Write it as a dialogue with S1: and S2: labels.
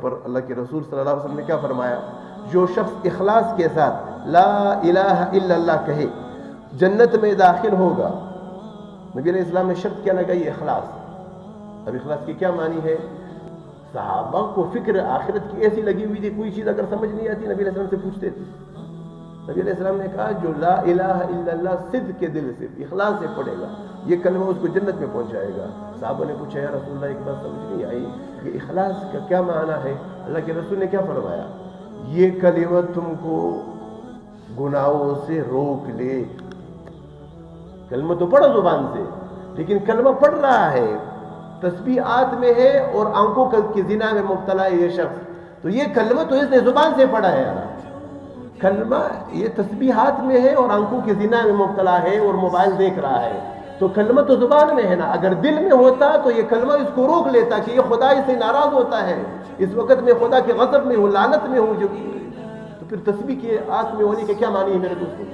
S1: پر اللہ کے رسول صلی اللہ علیہ وسلم نے کیا فرمایا؟ جو شخص اخلاص کے ساتھ لا الہ الا اللہ کہے جنت میں داخل ہوگا۔ نبی علیہ السلام نے شرط کیا لگائی؟ اخلاص۔ اب اخلاص کی کیا معنی ہے؟ صحابہ کو فکر آخرت کی ایسی لگی ہوئی تھی، کوئی چیز اگر سمجھ نہیں آتی نبی علیہ السلام سے پوچھتے تھے۔ نبی علیہ السلام نے کہا جو لا الہ الا اللہ صدق کے دل سے اخلاص سے پڑھے گا یہ کلمہ اس کو جنت میں پہنچائے گا۔ صحابہ نے پوچھا یا رسول اللہ ایک بات سمجھ نہیں آئی، یہ اخلاص کا کیا معنی ہے؟ اللہ کے رسول نے کیا فرمایا؟ یہ کلمہ تم کو گناہوں سے روک لے۔ کلمہ تو پڑھو زبان سے، لیکن کلمہ پڑھ رہا ہے، تسبیحات میں ہے اور آنکھوں کی زنا میں مبتلا ہے یہ شخص، تو یہ کلمہ تو اس نے زبان سے پڑھا ہے یار۔ کلمہ یہ تسبیحات میں ہے اور آنکھوں کی زنا میں مبتلا ہے اور موبائل دیکھ رہا ہے، تو کلمہ تو زبان میں ہے نا۔ اگر دل میں ہوتا تو یہ کلمہ اس کو روک لیتا کہ یہ خدا سے ناراض ہوتا ہے، اس وقت میں خدا کے غضب میں ہوں، لعنت میں ہوں، تو پھر تسبیح کے ہاتھ میں ہونے کے کیا معنی ہے میرے دوستوں؟